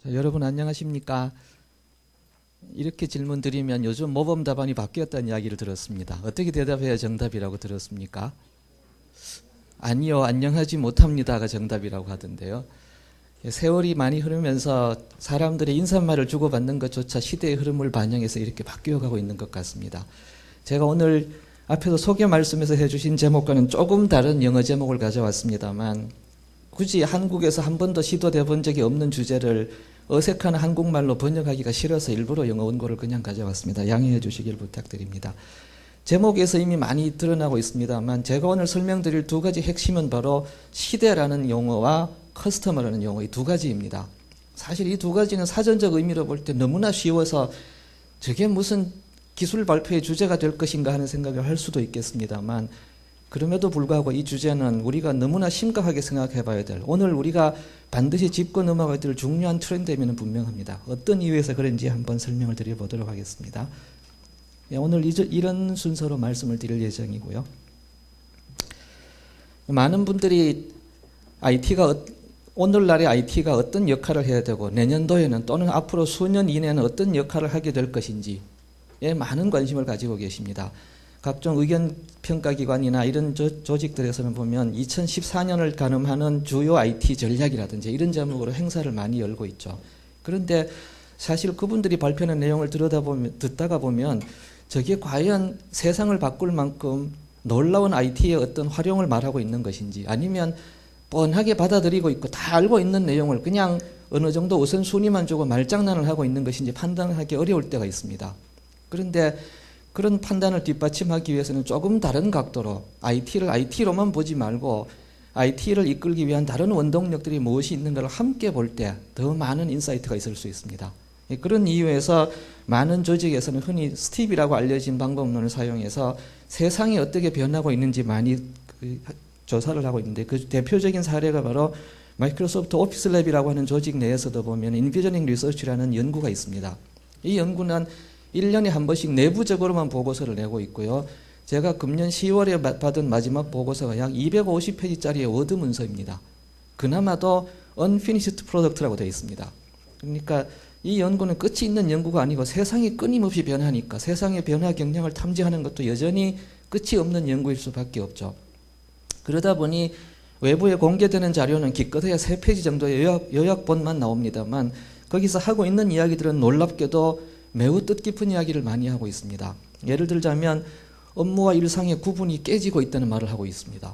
자, 여러분 안녕하십니까? 이렇게 질문 드리면 요즘 모범 답안이 바뀌었다는 이야기를 들었습니다. 어떻게 대답해야 정답이라고 들었습니까? 아니요, 안녕하지 못합니다가 정답이라고 하던데요. 세월이 많이 흐르면서 사람들의 인사말을 주고받는 것조차 시대의 흐름을 반영해서 이렇게 바뀌어가고 있는 것 같습니다. 제가 오늘 앞에서 소개 말씀에서 해주신 제목과는 조금 다른 영어 제목을 가져왔습니다만 굳이 한국에서 한 번도 시도돼 본 적이 없는 주제를 어색한 한국말로 번역하기가 싫어서 일부러 영어 원고를 그냥 가져왔습니다. 양해해 주시길 부탁드립니다. 제목에서 이미 많이 드러나고 있습니다만 제가 오늘 설명드릴 두 가지 핵심은 바로 시대라는 용어와 커스터머라는 용어 이 두 가지입니다. 사실 이 두 가지는 사전적 의미로 볼 때 너무나 쉬워서 저게 무슨 기술 발표의 주제가 될 것인가 하는 생각을 할 수도 있겠습니다만 그럼에도 불구하고 이 주제는 우리가 너무나 심각하게 생각해 봐야 될 오늘 우리가 반드시 짚고 넘어가야 될 중요한 트렌드임은 분명합니다. 어떤 이유에서 그런지 한번 설명을 드려보도록 하겠습니다. 오늘 이런 순서로 말씀을 드릴 예정이고요. 많은 분들이 오늘날의 IT가 어떤 역할을 해야 되고 내년도에는 또는 앞으로 수년 이내는 어떤 역할을 하게 될 것인지에 많은 관심을 가지고 계십니다. 각종 의견 평가기관이나 이런 조직들에서는 보면 2014년을 가늠하는 주요 IT 전략이라든지 이런 제목으로 행사를 많이 열고 있죠. 그런데 사실 그분들이 발표하는 내용을 듣다가 보면 저게 과연 세상을 바꿀 만큼 놀라운 IT의 어떤 활용을 말하고 있는 것인지 아니면 뻔하게 받아들이고 있고 다 알고 있는 내용을 그냥 어느 정도 우선순위만 주고 말장난을 하고 있는 것인지 판단하기 어려울 때가 있습니다. 그런데 그런 판단을 뒷받침하기 위해서는 조금 다른 각도로 IT를 IT로만 보지 말고 IT를 이끌기 위한 다른 원동력들이 무엇이 있는가를 함께 볼 때 더 많은 인사이트가 있을 수 있습니다. 그런 이유에서 많은 조직에서는 흔히 스티브라고 알려진 방법론을 사용해서 세상이 어떻게 변하고 있는지 많이 조사를 하고 있는데 그 대표적인 사례가 바로 마이크로소프트 오피스 랩이라고 하는 조직 내에서도 보면 인비저닝 리서치라는 연구가 있습니다. 이 연구는 1년에 한 번씩 내부적으로만 보고서를 내고 있고요. 제가 금년 10월에 받은 마지막 보고서가 약 250페이지짜리의 워드 문서입니다. 그나마도 unfinished product라고 되어 있습니다. 그러니까 이 연구는 끝이 있는 연구가 아니고 세상이 끊임없이 변하니까 세상의 변화 경향을 탐지하는 것도 여전히 끝이 없는 연구일 수밖에 없죠. 그러다 보니 외부에 공개되는 자료는 기껏해야 3페이지 정도의 요약본만 나옵니다만 거기서 하고 있는 이야기들은 놀랍게도 매우 뜻깊은 이야기를 많이 하고 있습니다. 예를 들자면 업무와 일상의 구분이 깨지고 있다는 말을 하고 있습니다.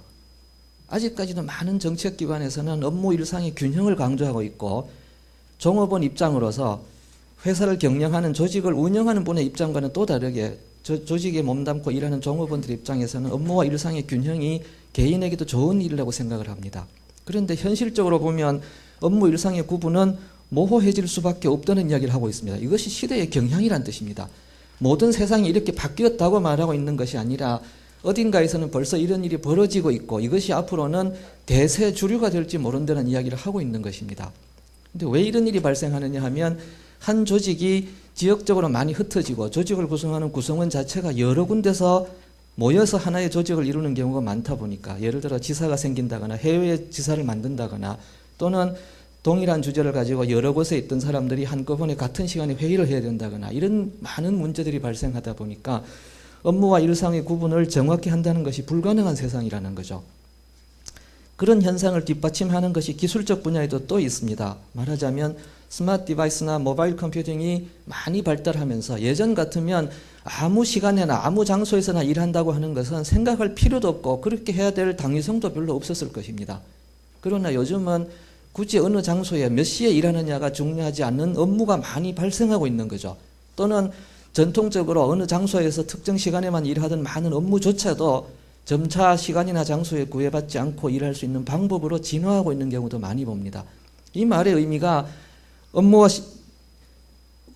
아직까지도 많은 정책기관에서는 업무 일상의 균형을 강조하고 있고 종업원 입장으로서 회사를 경영하는 조직을 운영하는 분의 입장과는 또 다르게 조직에 몸담고 일하는 종업원들 입장에서는 업무와 일상의 균형이 개인에게도 좋은 일이라고 생각을 합니다. 그런데 현실적으로 보면 업무 일상의 구분은 모호해질 수밖에 없다는 이야기를 하고 있습니다. 이것이 시대의 경향이란 뜻입니다. 모든 세상이 이렇게 바뀌었다고 말하고 있는 것이 아니라 어딘가에서는 벌써 이런 일이 벌어지고 있고 이것이 앞으로는 대세 주류가 될지 모른다는 이야기를 하고 있는 것입니다. 근데 왜 이런 일이 발생하느냐 하면 한 조직이 지역적으로 많이 흩어지고 조직을 구성하는 구성원 자체가 여러 군데서 모여서 하나의 조직을 이루는 경우가 많다 보니까 예를 들어 지사가 생긴다거나 해외에 지사를 만든다거나 또는 동일한 주제를 가지고 여러 곳에 있던 사람들이 한꺼번에 같은 시간에 회의를 해야 된다거나 이런 많은 문제들이 발생하다 보니까 업무와 일상의 구분을 정확히 한다는 것이 불가능한 세상이라는 거죠. 그런 현상을 뒷받침하는 것이 기술적 분야에도 또 있습니다. 말하자면 스마트 디바이스나 모바일 컴퓨팅이 많이 발달하면서 예전 같으면 아무 시간에나 아무 장소에서나 일한다고 하는 것은 생각할 필요도 없고 그렇게 해야 될 당위성도 별로 없었을 것입니다. 그러나 요즘은 굳이 어느 장소에 몇 시에 일하느냐가 중요하지 않는 업무가 많이 발생하고 있는 거죠. 또는 전통적으로 어느 장소에서 특정 시간에만 일하던 많은 업무조차도 점차 시간이나 장소에 구애받지 않고 일할 수 있는 방법으로 진화하고 있는 경우도 많이 봅니다. 이 말의 의미가 업무와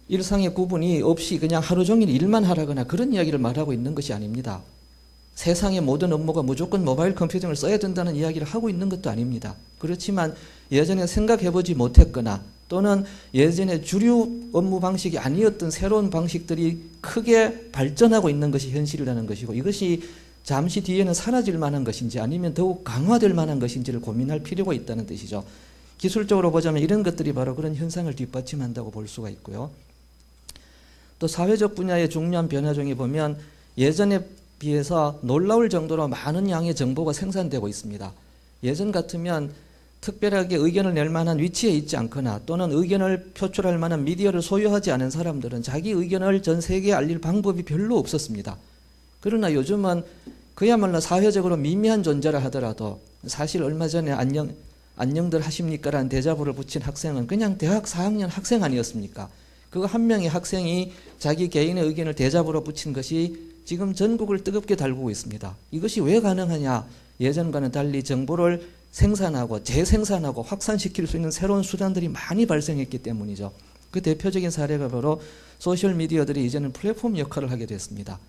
일상의 구분이 없이 그냥 하루 종일 일만 하라거나 그런 이야기를 말하고 있는 것이 아닙니다. 세상의 모든 업무가 무조건 모바일 컴퓨팅을 써야 된다는 이야기를 하고 있는 것도 아닙니다. 그렇지만 예전에 생각해보지 못했거나 또는 예전에 주류 업무 방식이 아니었던 새로운 방식들이 크게 발전하고 있는 것이 현실이라는 것이고 이것이 잠시 뒤에는 사라질 만한 것인지 아니면 더욱 강화될 만한 것인지를 고민할 필요가 있다는 뜻이죠. 기술적으로 보자면 이런 것들이 바로 그런 현상을 뒷받침한다고 볼 수가 있고요. 또 사회적 분야의 중요한 변화 중에 보면 예전에 비해서 놀라울 정도로 많은 양의 정보가 생산되고 있습니다. 예전 같으면 특별하게 의견을 낼 만한 위치에 있지 않거나 또는 의견을 표출할 만한 미디어를 소유하지 않은 사람들은 자기 의견을 전 세계에 알릴 방법이 별로 없었습니다. 그러나 요즘은 그야말로 사회적으로 미미한 존재라 하더라도 사실 얼마 전에 안녕들 하십니까라는 대자보를 붙인 학생은 그냥 대학 4학년 학생 아니었습니까? 그 한 명의 학생이 자기 개인의 의견을 대자보로 붙인 것이 지금 전국을 뜨겁게 달구고 있습니다. 이것이 왜 가능하냐? 예전과는 달리 정보를 생산하고 재생산하고 확산시킬 수 있는 새로운 수단들이 많이 발생했기 때문이죠. 그 대표적인 사례가 바로 소셜미디어들이 이제는 플랫폼 역할을 하게 됐습니다.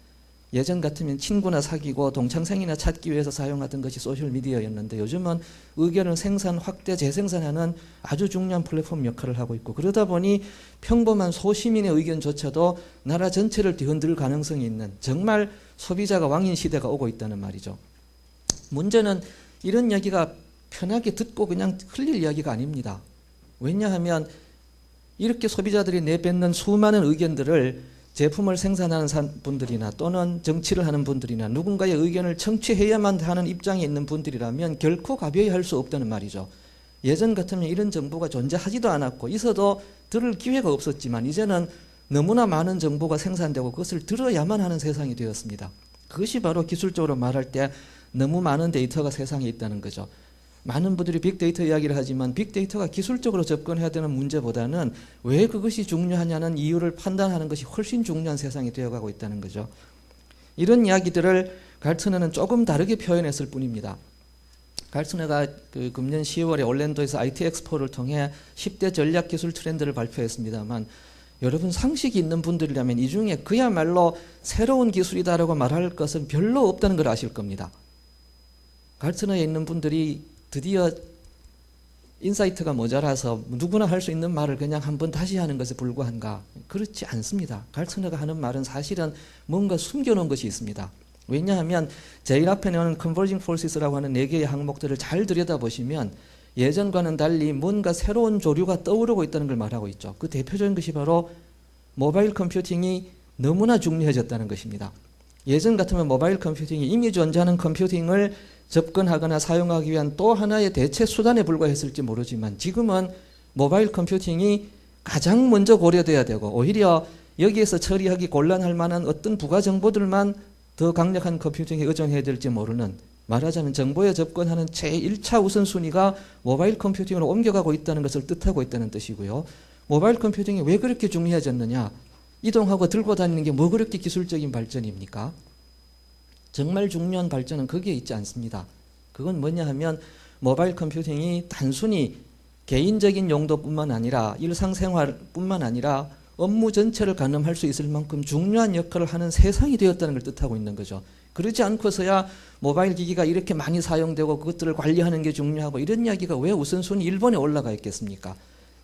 예전 같으면 친구나 사귀고 동창생이나 찾기 위해서 사용하던 것이 소셜미디어였는데 요즘은 의견을 생산, 확대, 재생산하는 아주 중요한 플랫폼 역할을 하고 있고 그러다 보니 평범한 소시민의 의견조차도 나라 전체를 뒤흔들 가능성이 있는 정말 소비자가 왕인 시대가 오고 있다는 말이죠. 문제는 이런 이야기가 편하게 듣고 그냥 흘릴 이야기가 아닙니다. 왜냐하면 이렇게 소비자들이 내뱉는 수많은 의견들을 제품을 생산하는 분들이나 또는 정치를 하는 분들이나 누군가의 의견을 청취해야만 하는 입장에 있는 분들이라면 결코 가벼이 할 수 없다는 말이죠. 예전 같으면 이런 정보가 존재하지도 않았고 있어도 들을 기회가 없었지만 이제는 너무나 많은 정보가 생산되고 그것을 들어야만 하는 세상이 되었습니다. 그것이 바로 기술적으로 말할 때 너무 많은 데이터가 세상에 있다는 거죠. 많은 분들이 빅데이터 이야기를 하지만 빅데이터가 기술적으로 접근해야 되는 문제보다는 왜 그것이 중요하냐는 이유를 판단하는 것이 훨씬 중요한 세상이 되어가고 있다는 거죠. 이런 이야기들을 갈트너는 조금 다르게 표현했을 뿐입니다. 갈트너가 금년 10월에 올랜도에서 IT 엑스포를 통해 10대 전략 기술 트렌드를 발표했습니다만 여러분 상식이 있는 분들이라면 이 중에 그야말로 새로운 기술이다라고 말할 것은 별로 없다는 걸 아실 겁니다. 갈트너에 있는 분들이 드디어 인사이트가 모자라서 누구나 할 수 있는 말을 그냥 한번 다시 하는 것에 불과한가? 그렇지 않습니다. 갈트너가 하는 말은 사실은 뭔가 숨겨놓은 것이 있습니다. 왜냐하면 제일 앞에 나오는 Converging Forces라고 하는 4개의 항목들을 잘 들여다보시면 예전과는 달리 뭔가 새로운 조류가 떠오르고 있다는 걸 말하고 있죠. 그 대표적인 것이 바로 모바일 컴퓨팅이 너무나 중요해졌다는 것입니다. 예전 같으면 모바일 컴퓨팅이 이미 존재하는 컴퓨팅을 접근하거나 사용하기 위한 또 하나의 대체 수단에 불과했을지 모르지만 지금은 모바일 컴퓨팅이 가장 먼저 고려돼야 되고 오히려 여기에서 처리하기 곤란할 만한 어떤 부가 정보들만 더 강력한 컴퓨팅에 의존해야 될지 모르는 말하자면 정보에 접근하는 제1차 우선순위가 모바일 컴퓨팅으로 옮겨가고 있다는 것을 뜻하고 있다는 뜻이고요. 모바일 컴퓨팅이 왜 그렇게 중요해졌느냐? 이동하고 들고 다니는 게 뭐 그렇게 기술적인 발전입니까? 정말 중요한 발전은 거기에 있지 않습니다. 그건 뭐냐 하면 모바일 컴퓨팅이 단순히 개인적인 용도뿐만 아니라 일상생활뿐만 아니라 업무 전체를 가늠할 수 있을 만큼 중요한 역할을 하는 세상이 되었다는 걸 뜻하고 있는 거죠. 그렇지 않고서야 모바일 기기가 이렇게 많이 사용되고 그것들을 관리하는 게 중요하고 이런 이야기가 왜 우선순위 1번에 올라가 있겠습니까?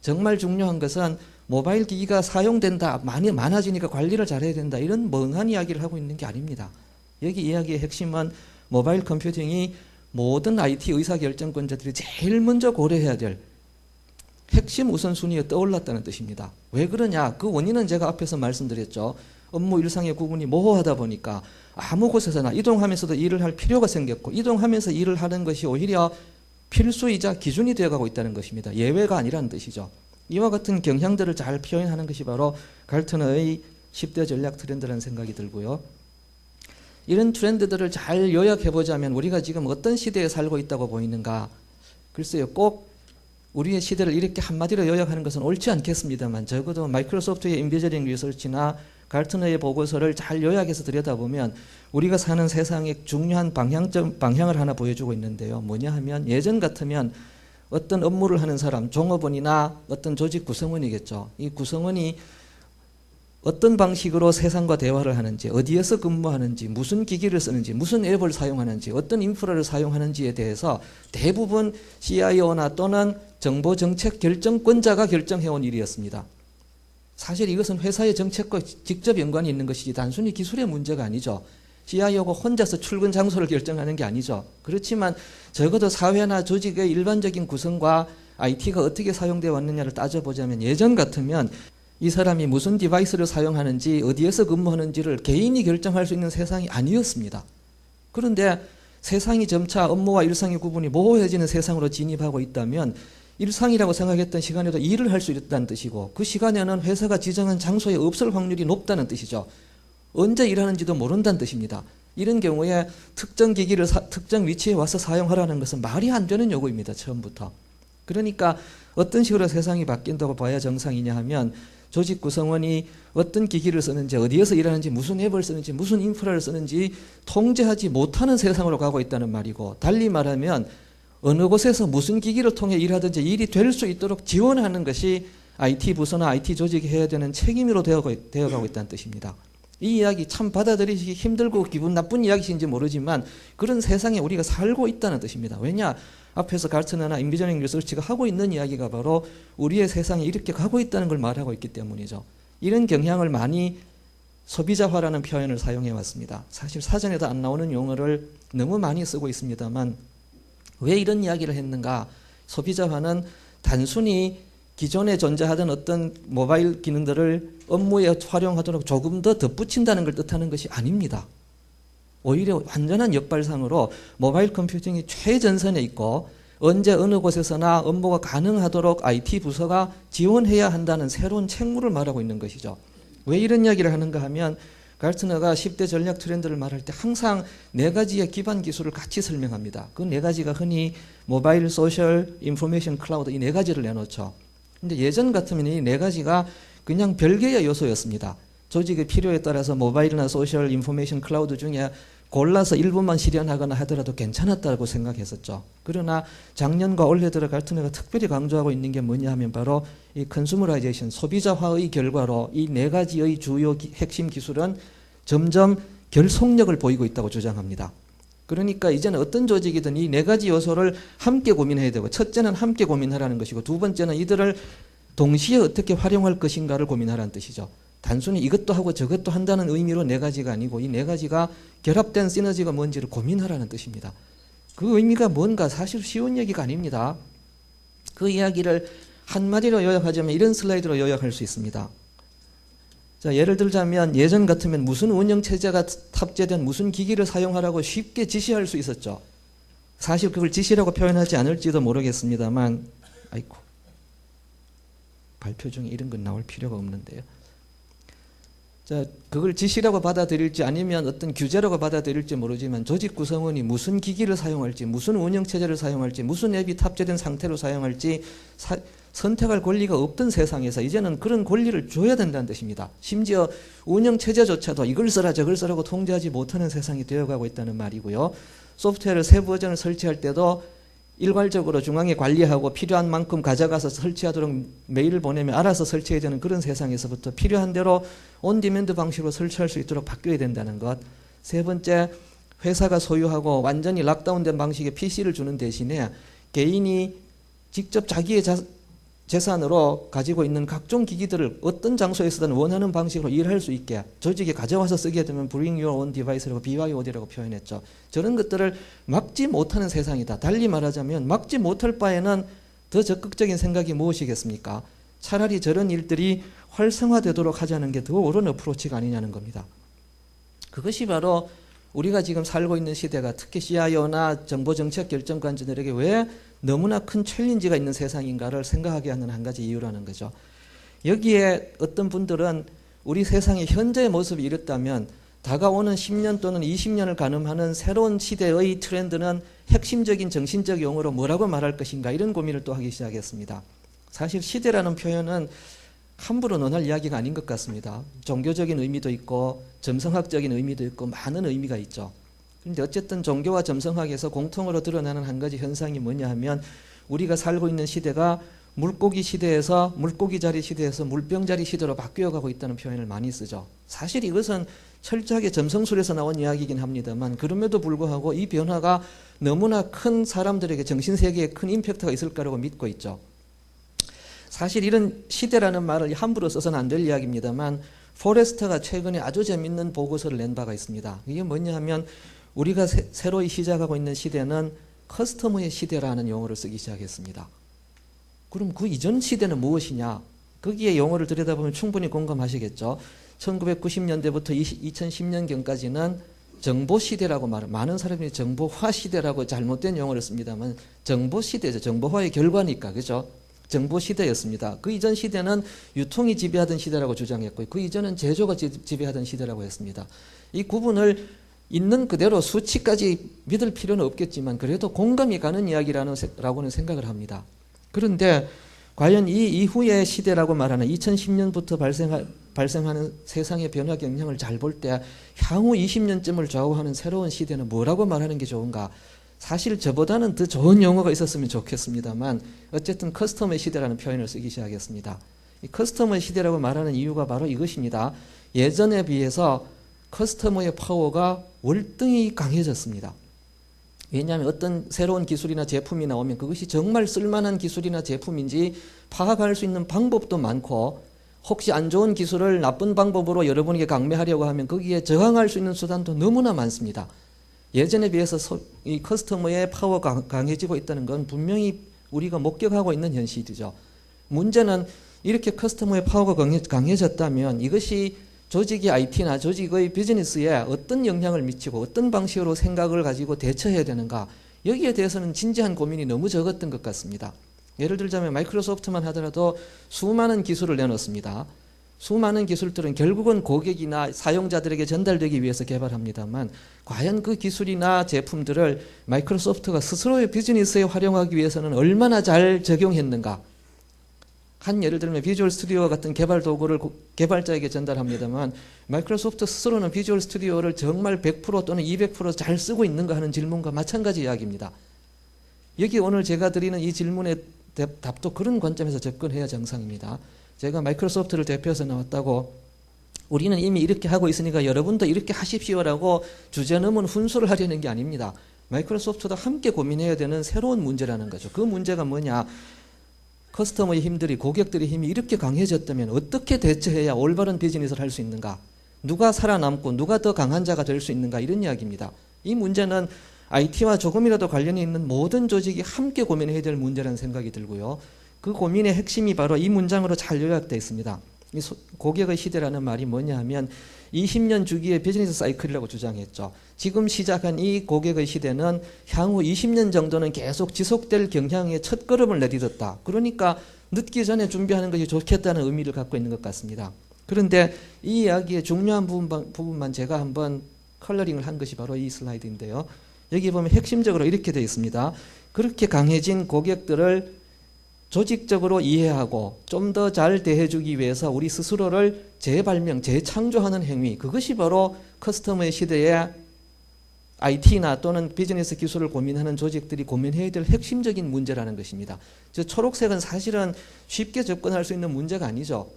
정말 중요한 것은 모바일 기기가 사용된다, 많아지니까 관리를 잘해야 된다 이런 멍한 이야기를 하고 있는 게 아닙니다. 여기 이야기의 핵심은 모바일 컴퓨팅이 모든 IT 의사결정권자들이 제일 먼저 고려해야 될 핵심 우선순위에 떠올랐다는 뜻입니다. 왜 그러냐? 그 원인은 제가 앞에서 말씀드렸죠. 업무 일상의 구분이 모호하다 보니까 아무 곳에서나 이동하면서도 일을 할 필요가 생겼고 이동하면서 일을 하는 것이 오히려 필수이자 기준이 되어가고 있다는 것입니다. 예외가 아니라는 뜻이죠. 이와 같은 경향들을 잘 표현하는 것이 바로 갈트너의 10대 전략 트렌드라는 생각이 들고요. 이런 트렌드들을 잘 요약해보자면 우리가 지금 어떤 시대에 살고 있다고 보이는가? 글쎄요, 꼭 우리의 시대를 이렇게 한마디로 요약하는 것은 옳지 않겠습니다만 적어도 마이크로소프트의 인비저링 리서치나 갈트너의 보고서를 잘 요약해서 들여다보면 우리가 사는 세상의 중요한 방향을 하나 보여주고 있는데요. 뭐냐 하면 예전 같으면 어떤 업무를 하는 사람, 종업원이나 어떤 조직 구성원이겠죠. 이 구성원이 어떤 방식으로 세상과 대화를 하는지, 어디에서 근무하는지, 무슨 기기를 쓰는지, 무슨 앱을 사용하는지, 어떤 인프라를 사용하는지에 대해서 대부분 CIO나 또는 정보정책 결정권자가 결정해온 일이었습니다. 사실 이것은 회사의 정책과 직접 연관이 있는 것이지 단순히 기술의 문제가 아니죠. CIO가 혼자서 출근 장소를 결정하는 게 아니죠. 그렇지만 적어도 사회나 조직의 일반적인 구성과 IT가 어떻게 사용되어 왔느냐를 따져보자면 예전 같으면 이 사람이 무슨 디바이스를 사용하는지 어디에서 근무하는지를 개인이 결정할 수 있는 세상이 아니었습니다. 그런데 세상이 점차 업무와 일상의 구분이 모호해지는 세상으로 진입하고 있다면 일상이라고 생각했던 시간에도 일을 할 수 있다는 뜻이고 그 시간에는 회사가 지정한 장소에 없을 확률이 높다는 뜻이죠. 언제 일하는지도 모른다는 뜻입니다. 이런 경우에 특정 기기를 특정 위치에 와서 사용하라는 것은 말이 안 되는 요구입니다. 처음부터. 그러니까 어떤 식으로 세상이 바뀐다고 봐야 정상이냐 하면 조직 구성원이 어떤 기기를 쓰는지 어디에서 일하는지 무슨 앱을 쓰는지 무슨 인프라를 쓰는지 통제하지 못하는 세상으로 가고 있다는 말이고 달리 말하면 어느 곳에서 무슨 기기를 통해 일하든지 일이 될 수 있도록 지원하는 것이 IT 부서나 IT 조직이 해야 되는 책임으로 되어가고 있다는 뜻입니다. 이 이야기 참 받아들이기 힘들고 기분 나쁜 이야기인지 모르지만 그런 세상에 우리가 살고 있다는 뜻입니다. 왜냐? 앞에서 가르트너나 인비저닝 리서치가 하고 있는 이야기가 바로 우리의 세상이 이렇게 가고 있다는 걸 말하고 있기 때문이죠. 이런 경향을 많이 소비자화라는 표현을 사용해 왔습니다. 사실 사전에도 안 나오는 용어를 너무 많이 쓰고 있습니다만 왜 이런 이야기를 했는가? 소비자화는 단순히 기존에 존재하던 어떤 모바일 기능들을 업무에 활용하도록 조금 더 덧붙인다는 걸 뜻하는 것이 아닙니다. 오히려 완전한 역발상으로 모바일 컴퓨팅이 최전선에 있고 언제 어느 곳에서나 업무가 가능하도록 IT 부서가 지원해야 한다는 새로운 책무를 말하고 있는 것이죠. 왜 이런 이야기를 하는가 하면 가르트너가 10대 전략 트렌드를 말할 때 항상 4가지의 기반 기술을 같이 설명합니다. 그 4가지가 흔히 모바일, 소셜, 인포메이션, 클라우드 이 4가지를 내놓죠. 근데 예전 같으면 이 4가지가 그냥 별개의 요소였습니다. 조직의 필요에 따라서 모바일이나 소셜, 인포메이션, 클라우드 중에 골라서 일부만 실현하거나 하더라도 괜찮았다고 생각했었죠. 그러나 작년과 올해 들어 가르트너가 특별히 강조하고 있는 게 뭐냐 하면 바로 이 컨슈머라이제이션, 소비자화의 결과로 이 4가지의 주요 핵심 기술은 점점 결속력을 보이고 있다고 주장합니다. 그러니까 이제는 어떤 조직이든 이 4가지 요소를 함께 고민해야 되고 첫째는 함께 고민하라는 것이고 두 번째는 이들을 동시에 어떻게 활용할 것인가를 고민하라는 뜻이죠. 단순히 이것도 하고 저것도 한다는 의미로 4가지가 아니고 이 4가지가 결합된 시너지가 뭔지를 고민하라는 뜻입니다. 그 의미가 뭔가 사실 쉬운 얘기가 아닙니다. 그 이야기를 한마디로 요약하자면 이런 슬라이드로 요약할 수 있습니다. 자, 예를 들자면 예전 같으면 무슨 운영체제가 탑재된 무슨 기기를 사용하라고 쉽게 지시할 수 있었죠. 사실 그걸 지시라고 표현하지 않을지도 모르겠습니다만 아이고 발표 중에 이런 건 나올 필요가 없는데요. 자, 그걸 지시라고 받아들일지 아니면 어떤 규제라고 받아들일지 모르지만 조직 구성원이 무슨 기기를 사용할지 무슨 운영체제를 사용할지 무슨 앱이 탑재된 상태로 사용할지 선택할 권리가 없던 세상에서 이제는 그런 권리를 줘야 된다는 뜻입니다. 심지어 운영체제조차도 이걸 써라 저걸 써라고 통제하지 못하는 세상이 되어가고 있다는 말이고요. 소프트웨어를 새 버전을 설치할 때도 일괄적으로 중앙에 관리하고 필요한 만큼 가져가서 설치하도록 메일을 보내면 알아서 설치해야 되는 그런 세상에서부터 필요한 대로 온디맨드 방식으로 설치할 수 있도록 바뀌어야 된다는 것. 세 번째, 회사가 소유하고 완전히 락다운된 방식의 PC를 주는 대신에 개인이 직접 자기의 재산으로 가지고 있는 각종 기기들을 어떤 장소에서든 원하는 방식으로 일할 수 있게 조직에 가져와서 쓰게 되면 Bring Your Own Device라고 BYOD라고 표현했죠. 저런 것들을 막지 못하는 세상이다. 달리 말하자면 막지 못할 바에는 더 적극적인 생각이 무엇이겠습니까? 차라리 저런 일들이 활성화되도록 하자는 게 더 옳은 어프로치가 아니냐는 겁니다. 그것이 바로 우리가 지금 살고 있는 시대가 특히 CIO나 정보정책 결정관들에게 왜 너무나 큰 챌린지가 있는 세상인가를 생각하게 하는 한 가지 이유라는 거죠. 여기에 어떤 분들은 우리 세상의 현재의 모습이 이렇다면 다가오는 10년 또는 20년을 가늠하는 새로운 시대의 트렌드는 핵심적인 정신적 용어로 뭐라고 말할 것인가 이런 고민을 또 하기 시작했습니다. 사실 시대라는 표현은 함부로 논할 이야기가 아닌 것 같습니다. 종교적인 의미도 있고 점성학적인 의미도 있고 많은 의미가 있죠. 그런데 어쨌든 종교와 점성학에서 공통으로 드러나는 한 가지 현상이 뭐냐 하면 우리가 살고 있는 시대가 물고기 시대에서 물고기자리 시대에서 물병자리 시대로 바뀌어가고 있다는 표현을 많이 쓰죠. 사실 이것은 철저하게 점성술에서 나온 이야기이긴 합니다만 그럼에도 불구하고 이 변화가 너무나 큰 사람들에게 정신세계에 큰 임팩트가 있을 거라고 믿고 있죠. 사실 이런 시대라는 말을 함부로 써서는 안 될 이야기입니다만 포레스터가 최근에 아주 재밌는 보고서를 낸 바가 있습니다. 이게 뭐냐 하면 우리가 새로이 시작하고 있는 시대는 커스터머의 시대라는 용어를 쓰기 시작했습니다. 그럼 그 이전 시대는 무엇이냐? 거기에 용어를 들여다보면 충분히 공감하시겠죠. 1990년대부터 2010년경까지는 정보시대라고 많은 사람이 정보화 시대라고 잘못된 용어를 씁니다만 정보시대죠. 정보화의 결과니까. 그죠? 정보시대였습니다. 그 이전 시대는 유통이 지배하던 시대라고 주장했고 그 이전은 제조가 지배하던 시대라고 했습니다. 이 구분을 있는 그대로 수치까지 믿을 필요는 없겠지만 그래도 공감이 가는 이야기라고는 생각을 합니다. 그런데 과연 이 이후의 시대라고 말하는 2010년부터 발생하는 세상의 변화 경향을 잘 볼 때 향후 20년쯤을 좌우하는 새로운 시대는 뭐라고 말하는 게 좋은가? 사실 저보다는 더 좋은 용어가 있었으면 좋겠습니다만 어쨌든 커스텀의 시대라는 표현을 쓰기 시작했습니다. 이 커스텀의 시대라고 말하는 이유가 바로 이것입니다. 예전에 비해서 커스터머의 파워가 월등히 강해졌습니다. 왜냐하면 어떤 새로운 기술이나 제품이 나오면 그것이 정말 쓸만한 기술이나 제품인지 파악할 수 있는 방법도 많고 혹시 안 좋은 기술을 나쁜 방법으로 여러분에게 강매하려고 하면 거기에 저항할 수 있는 수단도 너무나 많습니다. 예전에 비해서 이 커스터머의 파워가 강해지고 있다는 건 분명히 우리가 목격하고 있는 현실이죠. 문제는 이렇게 커스터머의 파워가 강해졌다면 이것이 조직의 IT나 조직의 비즈니스에 어떤 영향을 미치고 어떤 방식으로 생각을 가지고 대처해야 되는가, 여기에 대해서는 진지한 고민이 너무 적었던 것 같습니다. 예를 들자면 마이크로소프트만 하더라도 수많은 기술을 내놓습니다. 수많은 기술들은 결국은 고객이나 사용자들에게 전달되기 위해서 개발합니다만 과연 그 기술이나 제품들을 마이크로소프트가 스스로의 비즈니스에 활용하기 위해서는 얼마나 잘 적용했는가. 한 예를 들면 비주얼 스튜디오 같은 개발 도구를 개발자에게 전달합니다만 마이크로소프트 스스로는 비주얼 스튜디오를 정말 100% 또는 200% 잘 쓰고 있는가 하는 질문과 마찬가지 이야기입니다. 여기 오늘 제가 드리는 이 질문의 답도 그런 관점에서 접근해야 정상입니다. 제가 마이크로소프트를 대표해서 나왔다고 우리는 이미 이렇게 하고 있으니까 여러분도 이렇게 하십시오라고 주제넘은 훈수를 하려는 게 아닙니다. 마이크로소프트도 함께 고민해야 되는 새로운 문제라는 거죠. 그 문제가 뭐냐? 커스터머의 힘들이, 고객들의 힘이 이렇게 강해졌다면 어떻게 대처해야 올바른 비즈니스를 할 수 있는가? 누가 살아남고 누가 더 강한 자가 될 수 있는가? 이런 이야기입니다. 이 문제는 IT와 조금이라도 관련이 있는 모든 조직이 함께 고민해야 될 문제라는 생각이 들고요. 그 고민의 핵심이 바로 이 문장으로 잘 요약되어 있습니다. 이 고객의 시대라는 말이 뭐냐 하면 20년 주기의 비즈니스 사이클이라고 주장했죠. 지금 시작한 이 고객의 시대는 향후 20년 정도는 계속 지속될 경향의 첫걸음을 내딛었다. 그러니까 늦기 전에 준비하는 것이 좋겠다는 의미를 갖고 있는 것 같습니다. 그런데 이 이야기의 중요한 부분만 제가 한번 컬러링을 한 것이 바로 이 슬라이드인데요. 여기 보면 핵심적으로 이렇게 되어 있습니다. 그렇게 강해진 고객들을 조직적으로 이해하고 좀 더 잘 대해주기 위해서 우리 스스로를 재발명, 재창조하는 행위, 그것이 바로 커스터머의 시대에 IT나 또는 비즈니스 기술을 고민하는 조직들이 고민해야 될 핵심적인 문제라는 것입니다. 저 초록색은 사실은 쉽게 접근할 수 있는 문제가 아니죠.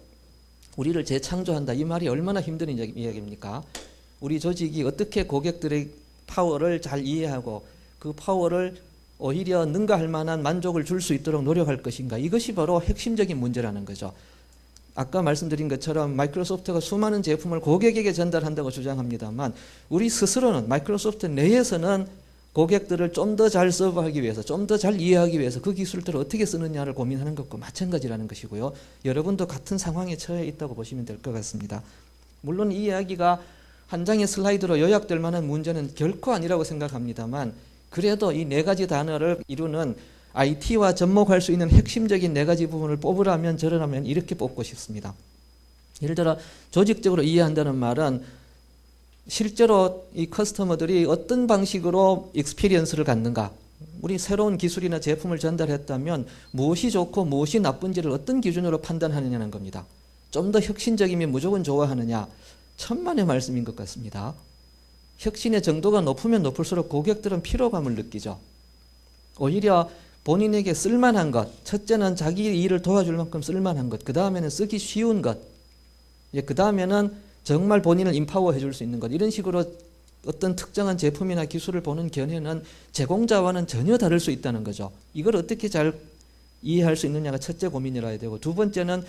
우리를 재창조한다. 이 말이 얼마나 힘든 이야기입니까? 우리 조직이 어떻게 고객들의 파워를 잘 이해하고 그 파워를 오히려 능가할 만한 만족을 줄 수 있도록 노력할 것인가. 이것이 바로 핵심적인 문제라는 거죠. 아까 말씀드린 것처럼 마이크로소프트가 수많은 제품을 고객에게 전달한다고 주장합니다만 우리 스스로는 마이크로소프트 내에서는 고객들을 좀 더 잘 서브하기 위해서, 좀 더 잘 이해하기 위해서 그 기술들을 어떻게 쓰느냐를 고민하는 것과 마찬가지라는 것이고요. 여러분도 같은 상황에 처해 있다고 보시면 될 것 같습니다. 물론 이 이야기가 한 장의 슬라이드로 요약될 만한 문제는 결코 아니라고 생각합니다만 그래도 이 네 가지 단어를 이루는 IT와 접목할 수 있는 핵심적인 네 가지 부분을 뽑으라면 저러라면 이렇게 뽑고 싶습니다. 예를 들어 조직적으로 이해한다는 말은 실제로 이 커스터머들이 어떤 방식으로 익스피리언스를 갖는가, 우리 새로운 기술이나 제품을 전달했다면 무엇이 좋고 무엇이 나쁜지를 어떤 기준으로 판단하느냐는 겁니다. 좀 더 혁신적이면 무조건 좋아하느냐, 천만의 말씀인 것 같습니다. 혁신의 정도가 높으면 높을수록 고객들은 피로감을 느끼죠. 오히려 본인에게 쓸만한 것, 첫째는 자기 일을 도와줄 만큼 쓸만한 것, 그 다음에는 쓰기 쉬운 것, 그 다음에는 정말 본인을 인파워 해줄 수 있는 것, 이런 식으로 어떤 특정한 제품이나 기술을 보는 견해는 제공자와는 전혀 다를 수 있다는 거죠. 이걸 어떻게 잘 이해할 수 있느냐가 첫째 고민이라야 되고, 두 번째는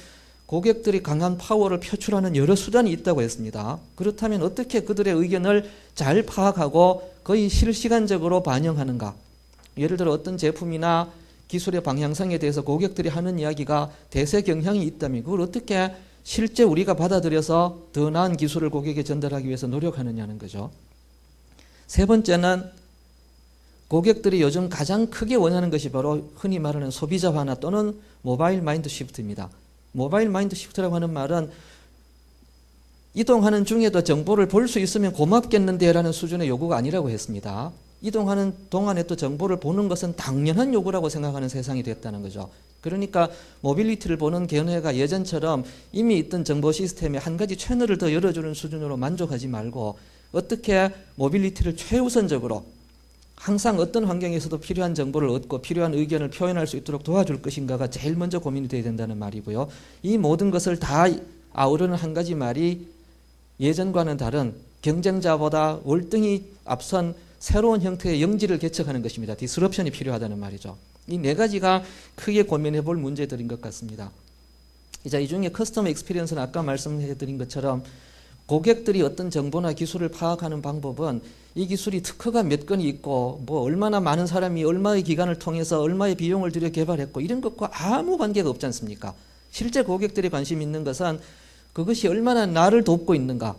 고객들이 강한 파워를 표출하는 여러 수단이 있다고 했습니다. 그렇다면 어떻게 그들의 의견을 잘 파악하고 거의 실시간적으로 반영하는가? 예를 들어 어떤 제품이나 기술의 방향성에 대해서 고객들이 하는 이야기가 대세 경향이 있다면 그걸 어떻게 실제 우리가 받아들여서 더 나은 기술을 고객에 전달하기 위해서 노력하느냐는 거죠. 세 번째는 고객들이 요즘 가장 크게 원하는 것이 바로 흔히 말하는 소비자 환화 또는 모바일 마인드 시프트입니다. 모바일 마인드 시프트라고 하는 말은 이동하는 중에도 정보를 볼 수 있으면 고맙겠는데 라는 수준의 요구가 아니라고 했습니다. 이동하는 동안에 또 정보를 보는 것은 당연한 요구라고 생각하는 세상이 됐다는 거죠. 그러니까 모빌리티를 보는 견해가 예전처럼 이미 있던 정보 시스템에 한 가지 채널을 더 열어주는 수준으로 만족하지 말고 어떻게 모빌리티를 최우선적으로 항상 어떤 환경에서도 필요한 정보를 얻고 필요한 의견을 표현할 수 있도록 도와줄 것인가가 제일 먼저 고민이 돼야 된다는 말이고요. 이 모든 것을 다 아우르는 한 가지 말이 예전과는 다른 경쟁자보다 월등히 앞선 새로운 형태의 영지를 개척하는 것입니다. 디스럽션이 필요하다는 말이죠. 이 네 가지가 크게 고민해 볼 문제들인 것 같습니다. 이 중에 커스터머 익스피리언스는 아까 말씀해 드린 것처럼 고객들이 어떤 정보나 기술을 파악하는 방법은 이 기술이 특허가 몇 건이 있고 뭐 얼마나 많은 사람이 얼마의 기간을 통해서 얼마의 비용을 들여 개발했고 이런 것과 아무 관계가 없지 않습니까? 실제 고객들이 관심 있는 것은 그것이 얼마나 나를 돕고 있는가,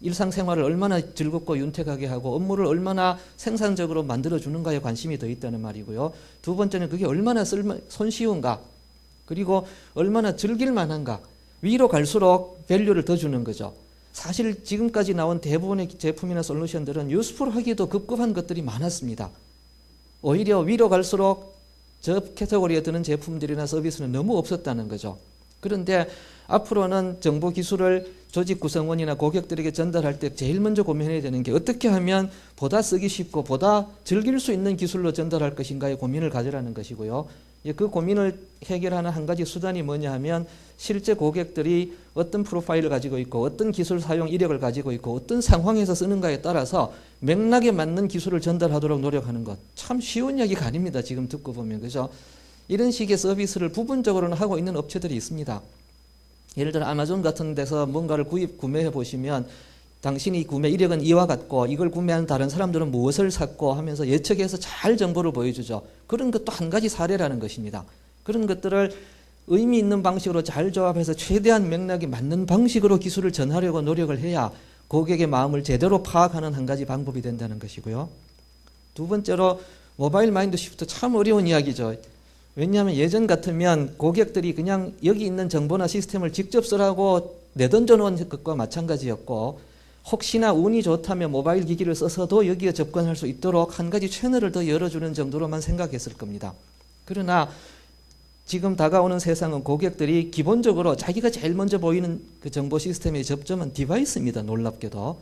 일상생활을 얼마나 즐겁고 윤택하게 하고 업무를 얼마나 생산적으로 만들어주는가에 관심이 더 있다는 말이고요. 두 번째는 그게 얼마나 손쉬운가, 그리고 얼마나 즐길 만한가, 위로 갈수록 밸류를 더 주는 거죠. 사실 지금까지 나온 대부분의 제품이나 솔루션들은 유스풀하기도 급급한 것들이 많았습니다. 오히려 위로 갈수록 저 캐테고리에 드는 제품들이나 서비스는 너무 없었다는 거죠. 그런데 앞으로는 정보 기술을 조직 구성원이나 고객들에게 전달할 때 제일 먼저 고민해야 되는 게 어떻게 하면 보다 쓰기 쉽고 보다 즐길 수 있는 기술로 전달할 것인가에 고민을 가지라는 것이고요. 그 고민을 해결하는 한 가지 수단이 뭐냐 하면 실제 고객들이 어떤 프로파일을 가지고 있고 어떤 기술 사용 이력을 가지고 있고 어떤 상황에서 쓰는가에 따라서 맥락에 맞는 기술을 전달하도록 노력하는 것. 참 쉬운 이야기가 아닙니다. 지금 듣고 보면. 그죠? 이런 식의 서비스를 부분적으로는 하고 있는 업체들이 있습니다. 예를 들어 아마존 같은 데서 뭔가를 구매해 보시면 당신이 구매 이력은 이와 같고 이걸 구매한 다른 사람들은 무엇을 샀고 하면서 예측해서 잘 정보를 보여주죠. 그런 것도 한 가지 사례라는 것입니다. 그런 것들을 의미 있는 방식으로 잘 조합해서 최대한 맥락이 맞는 방식으로 기술을 전하려고 노력을 해야 고객의 마음을 제대로 파악하는 한 가지 방법이 된다는 것이고요. 두 번째로 모바일 마인드 시프트 참 어려운 이야기죠. 왜냐하면 예전 같으면 고객들이 그냥 여기 있는 정보나 시스템을 직접 쓰라고 내던져 놓은 것과 마찬가지였고 혹시나 운이 좋다면 모바일 기기를 써서도 여기에 접근할 수 있도록 한 가지 채널을 더 열어주는 정도로만 생각했을 겁니다. 그러나 지금 다가오는 세상은 고객들이 기본적으로 자기가 제일 먼저 보이는 그 정보 시스템의 접점은 디바이스입니다. 놀랍게도.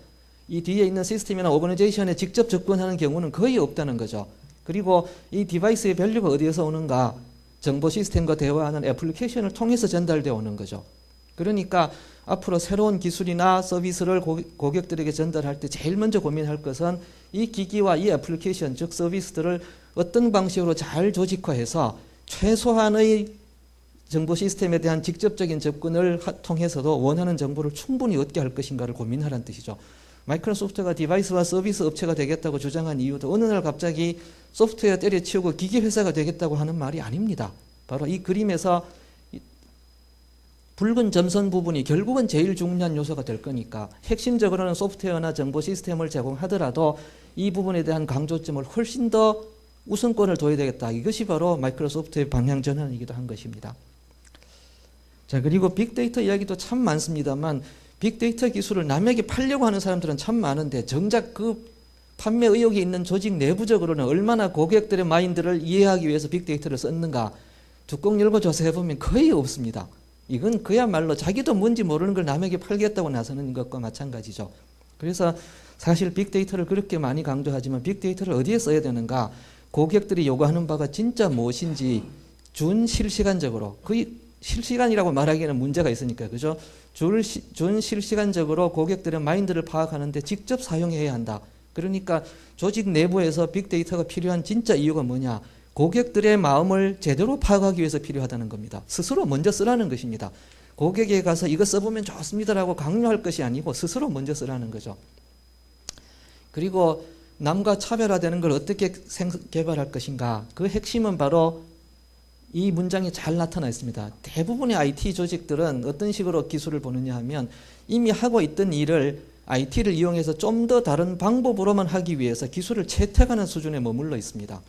이 뒤에 있는 시스템이나 오거니제이션에 직접 접근하는 경우는 거의 없다는 거죠. 그리고 이 디바이스의 밸류가 어디에서 오는가? 정보 시스템과 대화하는 애플리케이션을 통해서 전달되어 오는 거죠. 그러니까 앞으로 새로운 기술이나 서비스를 고객들에게 전달할 때 제일 먼저 고민할 것은 이 기기와 이 애플리케이션, 즉 서비스들을 어떤 방식으로 잘 조직화해서 최소한의 정보 시스템에 대한 직접적인 접근을 통해서도 원하는 정보를 충분히 얻게 할 것인가를 고민하라는 뜻이죠. 마이크로소프트가 디바이스와 서비스 업체가 되겠다고 주장한 이유도 어느 날 갑자기 소프트웨어 때려치우고 기기 회사가 되겠다고 하는 말이 아닙니다. 바로 이 그림에서 붉은 점선 부분이 결국은 제일 중요한 요소가 될 거니까 핵심적으로는 소프트웨어나 정보 시스템을 제공하더라도 이 부분에 대한 강조점을 훨씬 더 우선권을 둬야 되겠다. 이것이 바로 마이크로소프트의 방향 전환이기도 한 것입니다. 자, 그리고 빅데이터 이야기도 참 많습니다만 빅데이터 기술을 남에게 팔려고 하는 사람들은 참 많은데 정작 그 판매 의욕이 있는 조직 내부적으로는 얼마나 고객들의 마인드를 이해하기 위해서 빅데이터를 썼는가 뚜껑 열고 조사해보면 거의 없습니다. 이건 그야말로 자기도 뭔지 모르는 걸 남에게 팔겠다고 나서는 것과 마찬가지죠. 그래서 사실 빅데이터를 그렇게 많이 강조하지만 빅데이터를 어디에 써야 되는가, 고객들이 요구하는 바가 진짜 무엇인지 준실시간적으로, 거의 실시간이라고 말하기에는 문제가 있으니까, 그죠? 준실시간적으로 고객들의 마인드를 파악하는데 직접 사용해야 한다. 그러니까 조직 내부에서 빅데이터가 필요한 진짜 이유가 뭐냐? 고객들의 마음을 제대로 파악하기 위해서 필요하다는 겁니다. 스스로 먼저 쓰라는 것입니다. 고객에게 가서 이거 써보면 좋습니다라고 강요할 것이 아니고 스스로 먼저 쓰라는 거죠. 그리고 남과 차별화되는 걸 어떻게 개발할 것인가? 그 핵심은 바로 이 문장이 잘 나타나 있습니다. 대부분의 IT 조직들은 어떤 식으로 기술을 보느냐 하면 이미 하고 있던 일을 IT를 이용해서 좀 더 다른 방법으로만 하기 위해서 기술을 채택하는 수준에 머물러 있습니다.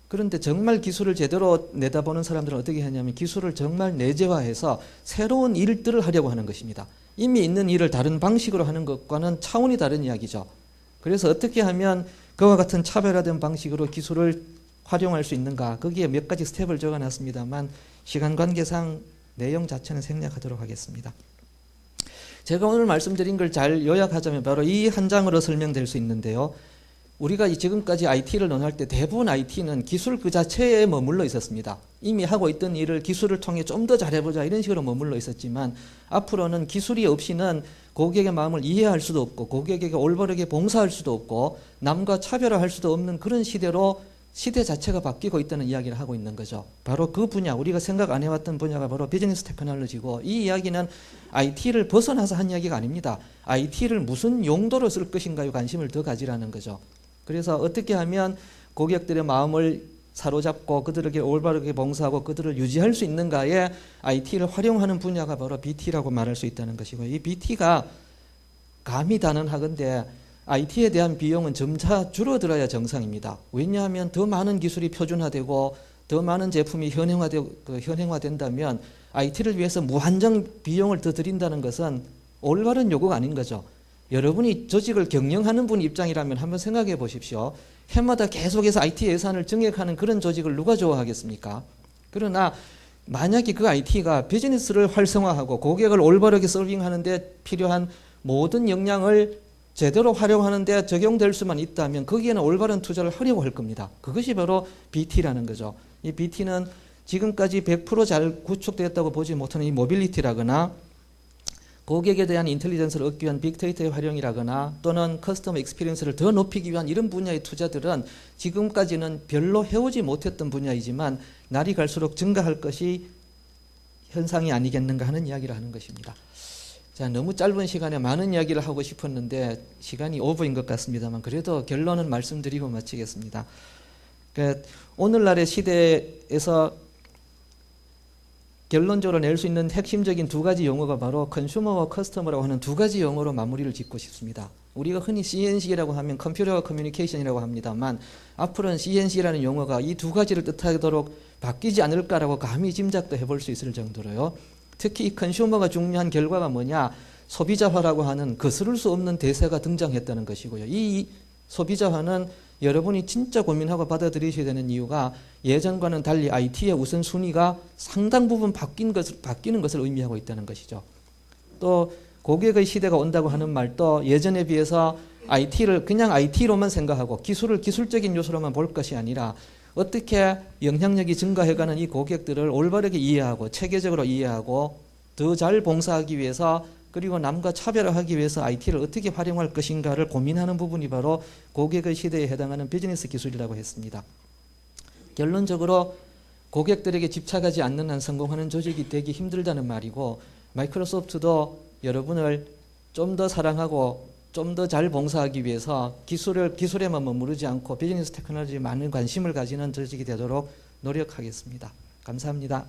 그런데 정말 기술을 제대로 내다보는 사람들은 어떻게 하냐면 기술을 정말 내재화해서 새로운 일들을 하려고 하는 것입니다. 이미 있는 일을 다른 방식으로 하는 것과는 차원이 다른 이야기죠. 그래서 어떻게 하면 그와 같은 차별화된 방식으로 기술을 활용할 수 있는가, 거기에 몇 가지 스텝을 적어놨습니다만 시간 관계상 내용 자체는 생략하도록 하겠습니다. 제가 오늘 말씀드린 걸 잘 요약하자면 바로 이 한 장으로 설명될 수 있는데요. 우리가 지금까지 IT를 논할 때 대부분 IT는 기술 그 자체에 머물러 있었습니다. 이미 하고 있던 일을 기술을 통해 좀 더 잘해보자 이런 식으로 머물러 있었지만 앞으로는 기술이 없이는 고객의 마음을 이해할 수도 없고 고객에게 올바르게 봉사할 수도 없고 남과 차별화할 수도 없는 그런 시대로 시대 자체가 바뀌고 있다는 이야기를 하고 있는 거죠. 바로 그 분야, 우리가 생각 안 해왔던 분야가 바로 비즈니스 테크놀로지고 이 이야기는 IT를 벗어나서 한 이야기가 아닙니다. IT를 무슨 용도로 쓸 것인가에 관심을 더 가지라는 거죠. 그래서 어떻게 하면 고객들의 마음을 사로잡고 그들에게 올바르게 봉사하고 그들을 유지할 수 있는가에 IT를 활용하는 분야가 바로 BT라고 말할 수 있다는 것이고 이 BT가 감히 단언하건대 IT에 대한 비용은 점차 줄어들어야 정상입니다. 왜냐하면 더 많은 기술이 표준화되고 더 많은 제품이 현행화된다면 IT를 위해서 무한정 비용을 더 들인다는 것은 올바른 요구가 아닌 거죠. 여러분이 조직을 경영하는 분 입장이라면 한번 생각해 보십시오. 해마다 계속해서 IT 예산을 증액하는 그런 조직을 누가 좋아하겠습니까? 그러나 만약에 그 IT가 비즈니스를 활성화하고 고객을 올바르게 서빙하는 데 필요한 모든 역량을 제대로 활용하는 데 적용될 수만 있다면 거기에는 올바른 투자를 하려고 할 겁니다. 그것이 바로 BT라는 거죠. 이 BT는 지금까지 100% 잘 구축되었다고 보지 못하는 이 모빌리티라거나 고객에 대한 인텔리전스를 얻기 위한 빅데이터의 활용이라거나 또는 커스터머 익스피리언스를 더 높이기 위한 이런 분야의 투자들은 지금까지는 별로 해오지 못했던 분야이지만 날이 갈수록 증가할 것이 현상이 아니겠는가 하는 이야기를 하는 것입니다. 자, 너무 짧은 시간에 많은 이야기를 하고 싶었는데 시간이 오버인 것 같습니다만 그래도 결론은 말씀드리고 마치겠습니다. 그러니까 오늘날의 시대에서 결론적으로 낼 수 있는 핵심적인 두 가지 용어가 바로 컨슈머와 커스터머라고 하는 두 가지 용어로 마무리를 짓고 싶습니다. 우리가 흔히 CNC라고 하면 컴퓨터 커뮤니케이션이라고 합니다만 앞으로는 CNC라는 용어가 이 두 가지를 뜻하도록 바뀌지 않을까라고 감히 짐작도 해볼 수 있을 정도로요. 특히 이 컨슈머가 중요한 결과가 뭐냐, 소비자화라고 하는 거스를 수 없는 대세가 등장했다는 것이고요. 이 소비자화는 여러분이 진짜 고민하고 받아들이셔야 되는 이유가 예전과는 달리 IT의 우선순위가 상당 부분 바뀌는 것을 의미하고 있다는 것이죠. 또 고객의 시대가 온다고 하는 말도 예전에 비해서 IT를 그냥 IT로만 생각하고 기술을 기술적인 요소로만 볼 것이 아니라 어떻게 영향력이 증가해가는 이 고객들을 올바르게 이해하고 체계적으로 이해하고 더 잘 봉사하기 위해서 그리고 남과 차별화하기 위해서 IT를 어떻게 활용할 것인가를 고민하는 부분이 바로 고객의 시대에 해당하는 비즈니스 기술이라고 했습니다. 결론적으로 고객들에게 집착하지 않는 한 성공하는 조직이 되기 힘들다는 말이고 마이크로소프트도 여러분을 좀 더 사랑하고 좀 더 잘 봉사하기 위해서 기술에만 머무르지 않고 비즈니스 테크놀로지에 많은 관심을 가지는 조직이 되도록 노력하겠습니다. 감사합니다.